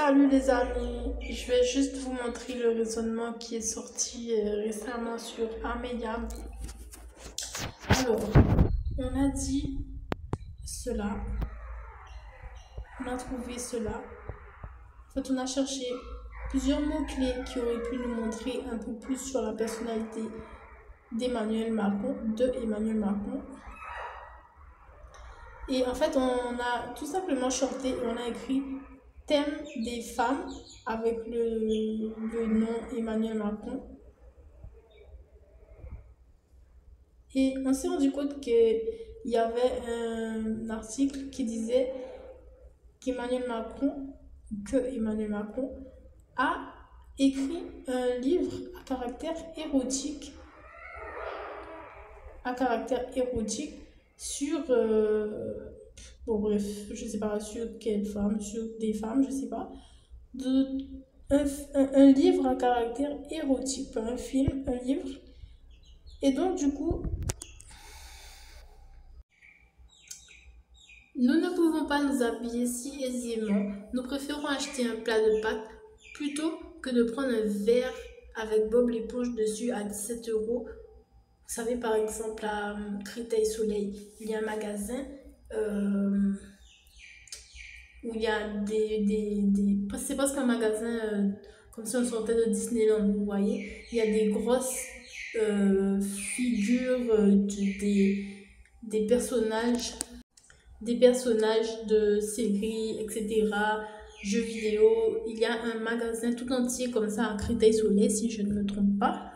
Salut les amis, je vais juste vous montrer le raisonnement qui est sorti récemment sur Ameyam. Alors, on a dit cela, on a trouvé cela. En fait, on a cherché plusieurs mots-clés qui auraient pu nous montrer un peu plus sur la personnalité d'Emmanuel Macron, Et en fait, on a tout simplement shorté et on a écrit thème des femmes avec le nom Emmanuel Macron. Et on s'est rendu compte qu'il y avait un article qui disait qu'Emmanuel Macron a écrit un livre à caractère érotique sur bon bref, je sais pas sur quelle femme, sur des femmes, je sais pas, un livre à caractère érotique, pas un film, un livre. Et donc du coup, nous ne pouvons pas nous habiller si aisément. Nous préférons acheter un plat de pâtes plutôt que de prendre un verre avec Bob l'éponge dessus à 17 €. Vous savez, par exemple, à Créteil-Soleil, il y a un magasin où il y a c'est presque un magasin comme si on sortait de Disneyland, vous voyez. Il y a des grosses figures des personnages de séries, etc., jeux vidéo. Il y a un magasin tout entier comme ça à Créteil-Soleil, si je ne me trompe pas.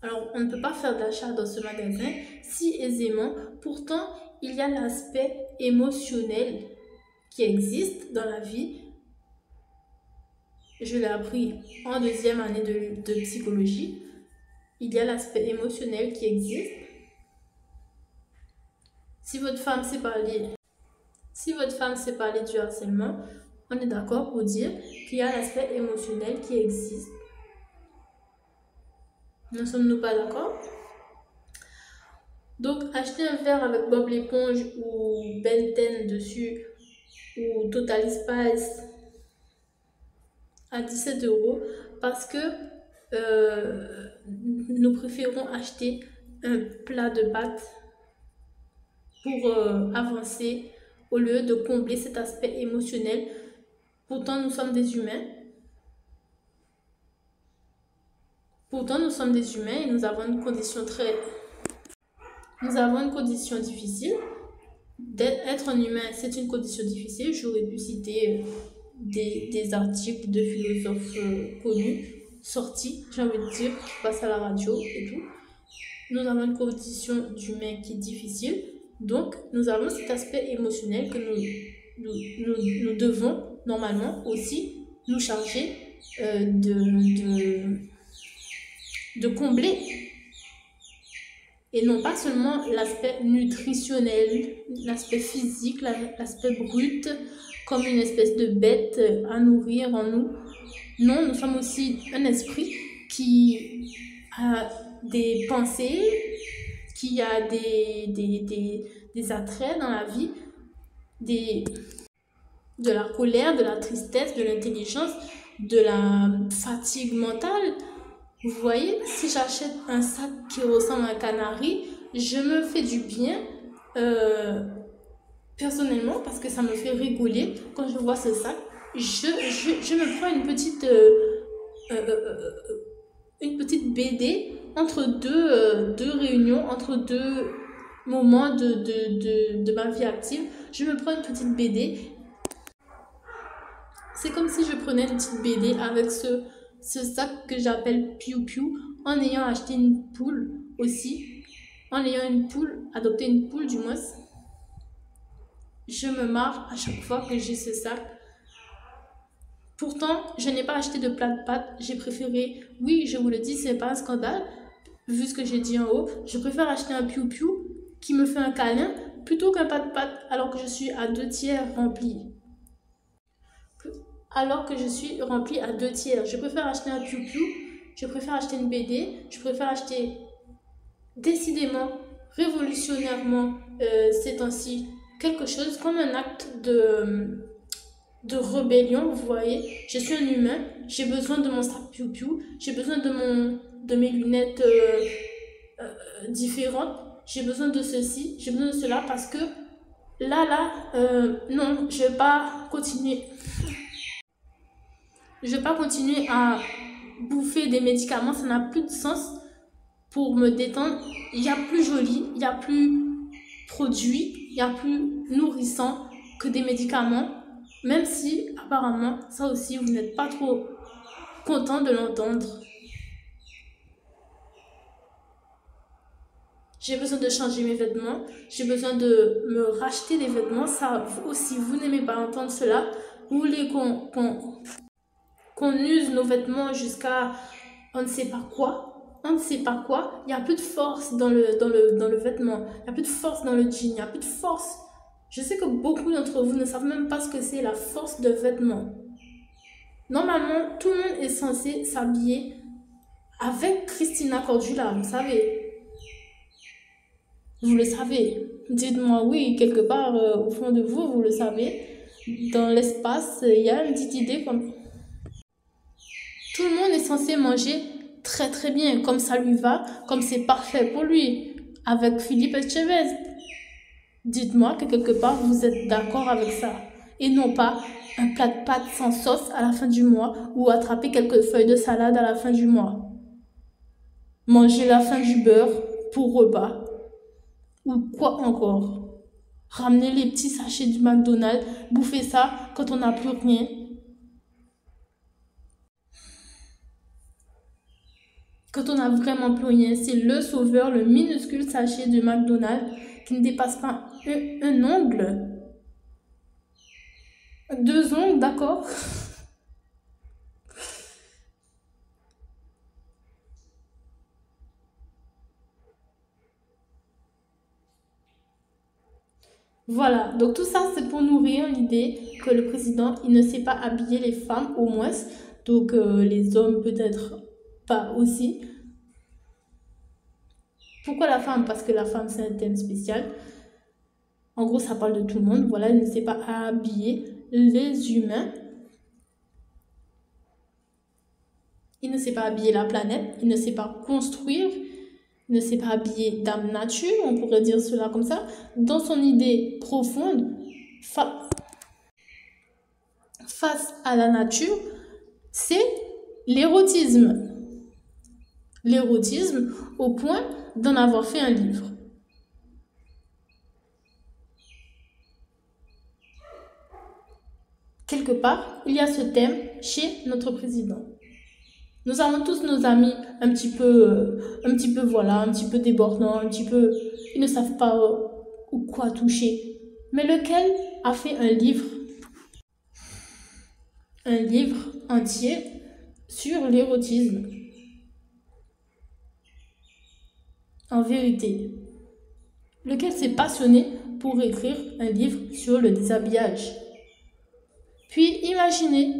Alors, on ne peut pas faire d'achat dans ce magasin si aisément. Pourtant, il y a l'aspect émotionnel qui existe dans la vie. Je l'ai appris en deuxième année de psychologie. Il y a l'aspect émotionnel qui existe. Si votre femme sait parler du harcèlement, on est d'accord pour dire qu'il y a l'aspect émotionnel qui existe. Ne sommes-nous pas d'accord? Donc, acheter un verre avec Bob l'éponge ou Ben 10 dessus ou Total Spice à 17 € parce que nous préférons acheter un plat de pâtes pour avancer au lieu de combler cet aspect émotionnel. Pourtant, nous sommes des humains. Et nous avons une condition difficile. Être un humain, c'est une condition difficile. J'aurais pu citer des articles de philosophes connus, sortis, j'ai envie de dire, qui passent à la radio et tout. Nous avons une condition d'humain qui est difficile. Donc, nous avons cet aspect émotionnel que nous devons normalement aussi nous charger de combler. Et non pas seulement l'aspect nutritionnel, l'aspect physique, l'aspect brut, comme une espèce de bête à nourrir en nous. Non, nous sommes aussi un esprit qui a des pensées, qui a des attraits dans la vie, de la colère, de la tristesse, de l'intelligence, de la fatigue mentale. Vous voyez, si j'achète un sac qui ressemble à un canari, je me fais du bien personnellement parce que ça me fait rigoler quand je vois ce sac. Je me prends une petite BD entre deux réunions, entre deux moments de ma vie active. Je me prends une petite BD. C'est comme si je prenais une petite BD avec ce sac que j'appelle Piu Piu, en ayant acheté une poule aussi, adopté une poule du moins. Je me marre à chaque fois que j'ai ce sac. Pourtant, je n'ai pas acheté de plat de pâtes. J'ai préféré, oui, je vous le dis, c'est pas un scandale, vu ce que j'ai dit en haut, je préfère acheter un Piu Piu qui me fait un câlin plutôt qu'un plat de pâtes alors que je suis à 2/3 remplie. Je préfère acheter un Piu Piu, je préfère acheter une BD, je préfère acheter décidément, révolutionnairement ces temps-ci, quelque chose comme un acte de rébellion, vous voyez. Je suis un humain, j'ai besoin de mon sac piou-piou, j'ai besoin de mes lunettes différentes, j'ai besoin de ceci, j'ai besoin de cela parce que non, je vais pas continuer. Je vais pas continuer à bouffer des médicaments, ça n'a plus de sens pour me détendre. Il y a plus joli, il y a plus produit, il y a plus nourrissant que des médicaments, même si apparemment ça aussi vous n'êtes pas trop content de l'entendre. J'ai besoin de changer mes vêtements, j'ai besoin de me racheter des vêtements, ça aussi vous n'aimez pas entendre cela. Vous voulez qu'on use nos vêtements jusqu'à on ne sait pas quoi. On ne sait pas quoi. Il n'y a plus de force dans le vêtement. Il n'y a plus de force dans le jean. Il n'y a plus de force. Je sais que beaucoup d'entre vous ne savent même pas ce que c'est la force de vêtement. Normalement, tout le monde est censé s'habiller avec Christina Cordula, vous savez. Vous le savez. Dites-moi oui, quelque part au fond de vous, vous le savez. Dans l'espace, il y a une petite idée comme... Tout le monde est censé manger très très bien, comme ça lui va, comme c'est parfait pour lui, avec Philippe Etchebest. Dites-moi que quelque part vous êtes d'accord avec ça. Et non pas un plat de pâtes sans sauce à la fin du mois ou attraper quelques feuilles de salade à la fin du mois. Manger la fin du beurre pour repas. Ou quoi encore. Ramener les petits sachets du McDonald's, bouffer ça quand on n'a plus rien. Quand on n'a vraiment plus rien, c'est le sauveur, le minuscule sachet du McDonald's qui ne dépasse pas un ongle. 2 ongles, d'accord. Voilà, donc tout ça c'est pour nourrir l'idée que le président, il ne sait pas habiller les femmes au moins, donc les hommes peut-être pas aussi. Pourquoi la femme? Parce que la femme c'est un thème spécial. En gros ça parle de tout le monde, voilà, il ne sait pas habiller les humains. Il ne sait pas habiller la planète, il ne sait pas construire, il ne sait pas habiller Dame Nature, on pourrait dire cela comme ça. Dans son idée profonde, face à la nature, c'est l'érotisme. L'érotisme au point d'en avoir fait un livre. Quelque part, il y a ce thème chez notre président. Nous avons tous nos amis un petit peu voilà, un petit peu débordants, un petit peu, ils ne savent pas où quoi toucher. Mais lequel a fait un livre entier sur l'érotisme? En vérité, lequel s'est passionné pour écrire un livre sur le déshabillage? Puis imaginez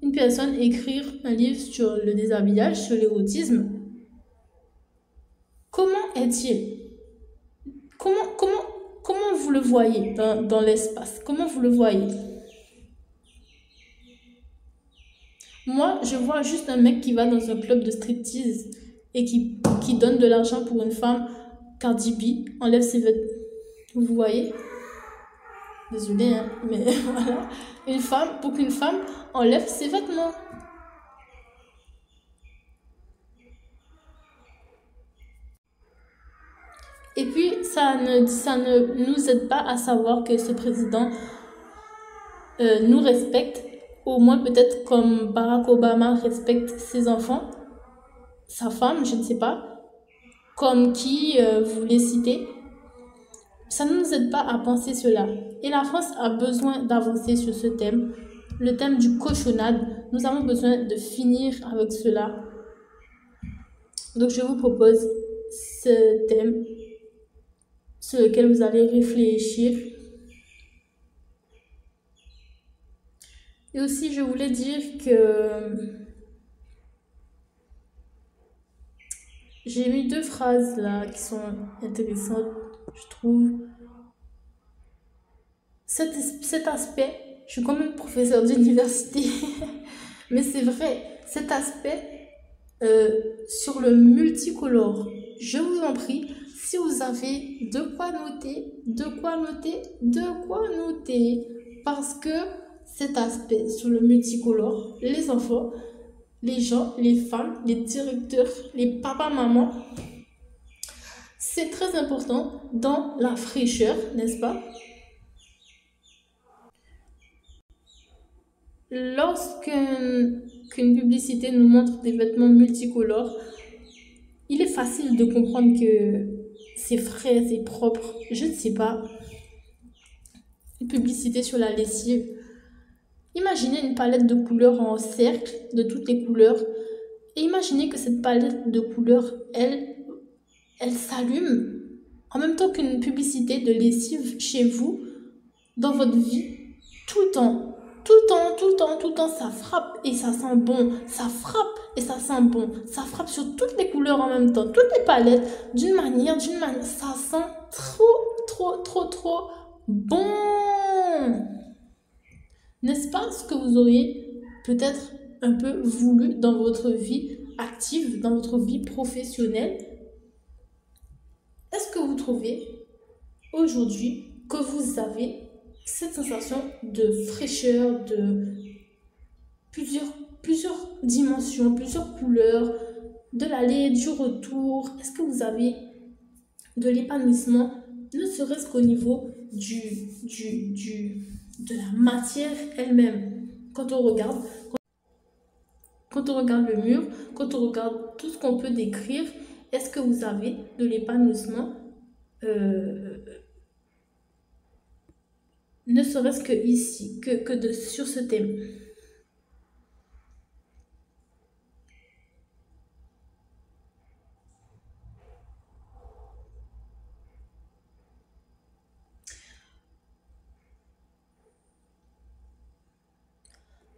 une personne écrire un livre sur le déshabillage, sur l'érotisme. Comment est-il? Comment vous le voyez dans l'espace? Comment vous le voyez? Moi, je vois juste un mec qui va dans un club de striptease et qui donne de l'argent pour une femme. Cardi B enlève ses vêtements. Vous voyez? Désolée, hein, mais voilà. Pour qu'une femme enlève ses vêtements. Et puis, ça ne nous aide pas à savoir que ce président nous respecte, au moins peut-être comme Barack Obama respecte ses enfants, sa femme, je ne sais pas, comme qui vous voulez citer. Ça ne nous aide pas à penser cela. Et la France a besoin d'avancer sur ce thème, le thème du cochonnade. Nous avons besoin de finir avec cela. Donc je vous propose ce thème sur lequel vous allez réfléchir. Et aussi, je voulais dire que j'ai mis 2 phrases là qui sont intéressantes, je trouve. Cet aspect je suis quand même professeur d'université. Mais c'est vrai, cet aspect sur le multicolore, je vous en prie, si vous avez de quoi noter, de quoi noter, de quoi noter. Parce que cet aspect sur le multicolore, les enfants, les gens, les femmes, les directeurs, les papas, mamans, c'est très important dans la fraîcheur, n'est-ce pas? Lorsqu'une publicité nous montre des vêtements multicolores, il est facile de comprendre que c'est frais, c'est propre. Je ne sais pas. Une publicité sur la lessive. Imaginez une palette de couleurs en cercle, de toutes les couleurs. Et imaginez que cette palette de couleurs, elle s'allume en même temps qu'une publicité de lessive chez vous, dans votre vie, tout le temps. Tout le temps, tout le temps, tout le temps, ça frappe et ça sent bon. Ça frappe et ça sent bon. Ça frappe sur toutes les couleurs en même temps, toutes les palettes, d'une manière, ça sent trop, trop, trop, trop bon. N'est-ce pas ce que vous auriez peut-être un peu voulu dans votre vie active, dans votre vie professionnelle? Est-ce que vous trouvez aujourd'hui que vous avez cette sensation de fraîcheur, de plusieurs dimensions, plusieurs couleurs, de l'aller, du retour? Est-ce que vous avez de l'épanouissement, ne serait-ce qu'au niveau de la matière elle-même? Quand on regarde le mur, quand on regarde tout ce qu'on peut décrire, est-ce que vous avez de l'épanouissement, ne serait-ce que ici, sur ce thème?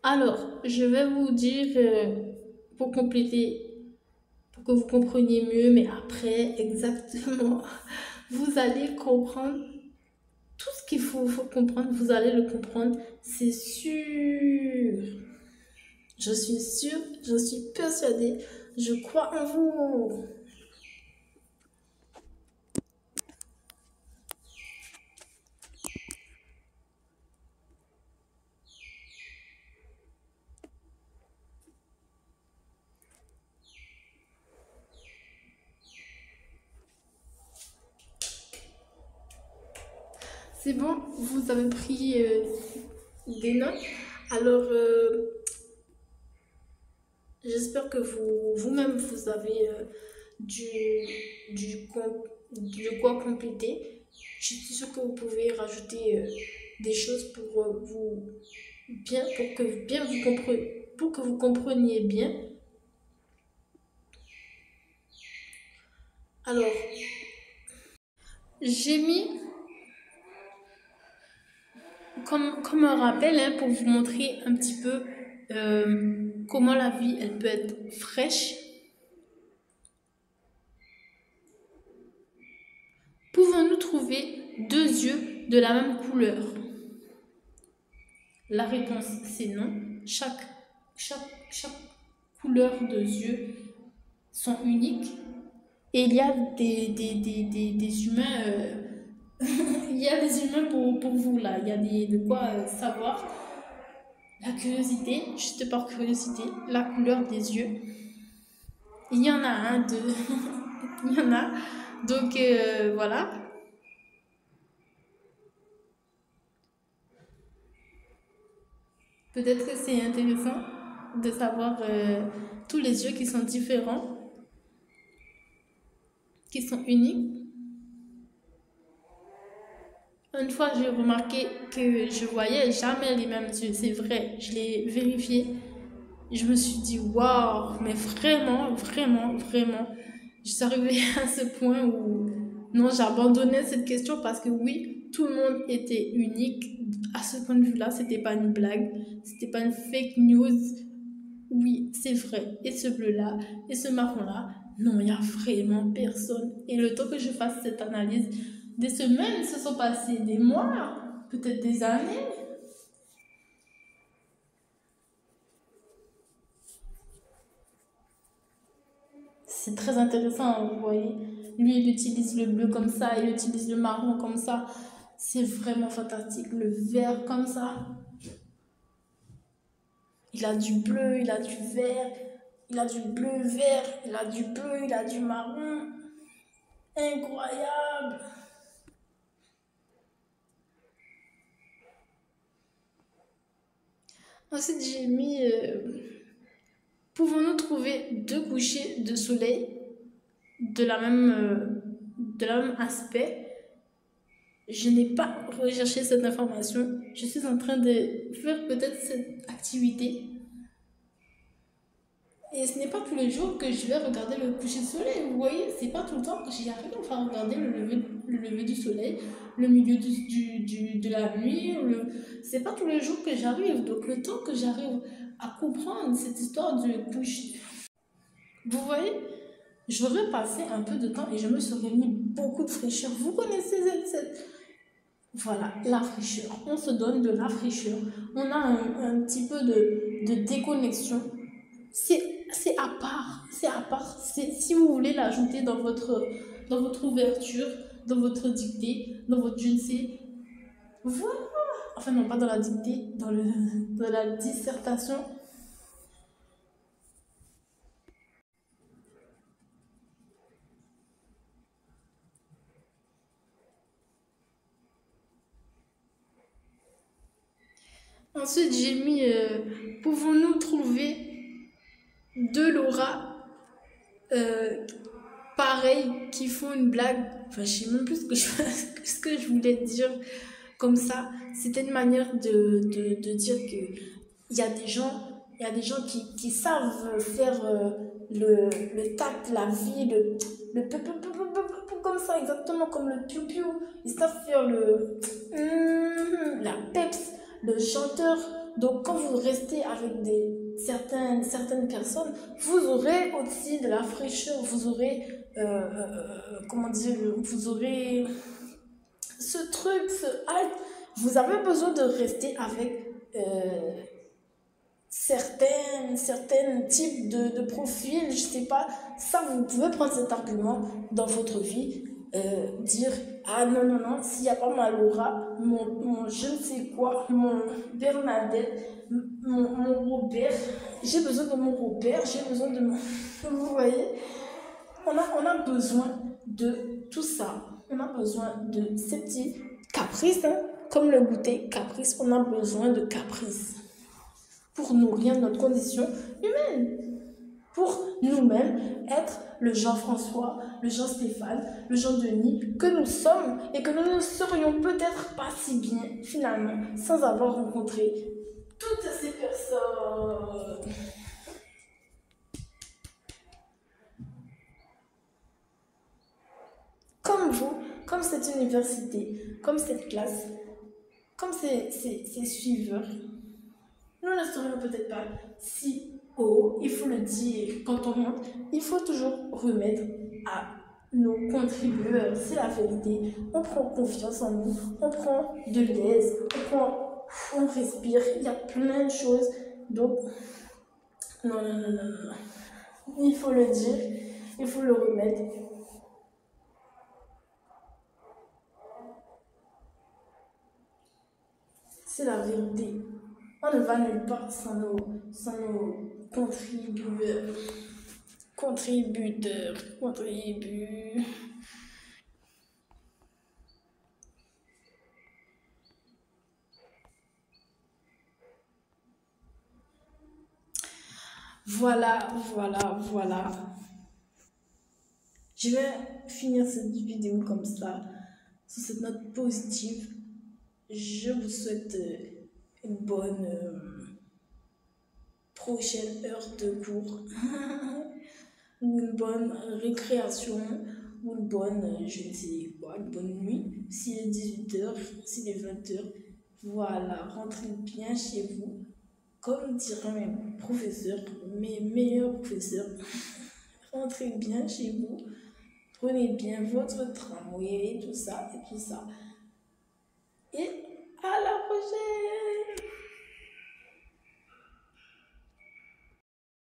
Alors, je vais vous dire, pour compléter, pour que vous compreniez mieux, mais après, exactement, vous allez comprendre tout ce qu'il faut comprendre, vous allez le comprendre, c'est sûr. Je suis sûre, je suis persuadée, je crois en vous. C'est bon, vous avez pris des notes. Alors, j'espère que vous-même, vous avez du, de quoi compléter. Je suis sûre que vous pouvez rajouter des choses pour pour que vous compreniez bien. Alors, j'ai mis comme un rappel, hein, pour vous montrer un petit peu comment la vie elle peut être fraîche. Pouvons-nous trouver deux yeux de la même couleur? La réponse c'est non. Chaque couleur de yeux sont uniques. Et il y a des humains, il y a des humains pour vous là. Il y a de quoi savoir. La curiosité, juste par curiosité, la couleur des yeux. Il y en a un, deux, il y en a. Donc voilà. Peut-être que c'est intéressant de savoir tous les yeux qui sont différents, qui sont uniques. Une fois, j'ai remarqué que je voyais jamais les mêmes yeux. C'est vrai, je l'ai vérifié. Je me suis dit, waouh, mais vraiment, vraiment, vraiment. Je suis arrivée à ce point où, non, j'abandonnais cette question parce que oui, tout le monde était unique. À ce point de vue-là, c'était pas une blague, c'était pas une fake news. Oui, c'est vrai. Et ce bleu-là, et ce marron-là, non, il n'y a vraiment personne. Et le temps que je fasse cette analyse, des semaines se sont passées, des mois, peut-être des années. C'est très intéressant, vous voyez. Lui, il utilise le bleu comme ça, il utilise le marron comme ça. C'est vraiment fantastique. Le vert comme ça. Il a du bleu, il a du vert, il a du bleu vert, il a du bleu, il a du marron. Incroyable. Ensuite, j'ai mis pouvons-nous trouver deux couchers de soleil de la même aspect? Je n'ai pas recherché cette information. Je suis en train de faire peut-être cette activité. Et ce n'est pas tous les jours que je vais regarder le coucher du soleil. Vous voyez, c'est pas tout le temps que j'arrive à faire regarder le lever du soleil, le milieu de la nuit. C'est pas tous les jours que j'arrive. Donc le temps que j'arrive à comprendre cette histoire du coucher. Vous voyez, j'aurais passé un peu de temps et je me serais mis beaucoup de fraîcheur. Vous connaissez cette... Voilà, la fraîcheur. On se donne de la fraîcheur. On a un petit peu de déconnexion. C'est à part. C'est à part. Si vous voulez l'ajouter dans votre ouverture, dans votre dictée, dans votre je ne sais. Voilà. Enfin, non, pas dans la dictée, dans la dissertation. Ensuite, j'ai mis pouvons-nous trouver deux Laura pareils qui font une blague. Enfin, je sais même plus ce que je voulais dire comme ça. C'était une manière de dire que il y a des gens qui savent faire le tact, la vie, le peu, peu, peu, peu, peu, peu, comme ça, exactement comme le piou-piou. Ils savent faire la peps, le chanteur. Donc, quand vous restez avec certaines personnes, vous aurez aussi de la fraîcheur, vous aurez, comment dire, vous aurez ce truc, ce hype. Vous avez besoin de rester avec certains types de profils, je sais pas. Ça, vous pouvez prendre cet argument dans votre vie, dire ah non, non, non, s'il n'y a pas ma Laura, mon je ne sais quoi, mon Bernadette, mon Robert, j'ai besoin de mon Robert, j'ai besoin de mon. Vous voyez, on a besoin de tout ça. On a besoin de ces petits caprices, hein, comme le goûter caprice, on a besoin de caprices pour nourrir notre condition humaine, pour nous-mêmes être le Jean-François, le Jean-Stéphane, le Jean-Denis que nous sommes et que nous ne serions peut-être pas si bien finalement sans avoir rencontré toutes ces personnes. Comme vous, comme cette université, comme cette classe, comme ces suiveurs. Nous ne serions peut-être pas si haut, il faut le dire, quand on monte, il faut toujours remettre à nos contributeurs, c'est la vérité. On prend confiance en nous, on prend de l'aise, on respire, il y a plein de choses. Donc, non, non, non, non, non. Il faut le dire, il faut le remettre. C'est la vérité. On ne va nulle part sans nos contributeurs. Contributeur, contribu. Voilà, voilà, voilà. Je vais finir cette vidéo comme ça, sur cette note positive. Je vous souhaite une bonne prochaine heure de cours, ou une bonne récréation, ou une bonne, je ne sais quoi, une bonne nuit. S'il est 18h, s'il est 20h, voilà, rentrez bien chez vous. Comme diraient mes professeurs, mes meilleurs professeurs, rentrez bien chez vous, prenez bien votre tramway, tout ça et tout ça. Et à la prochaine!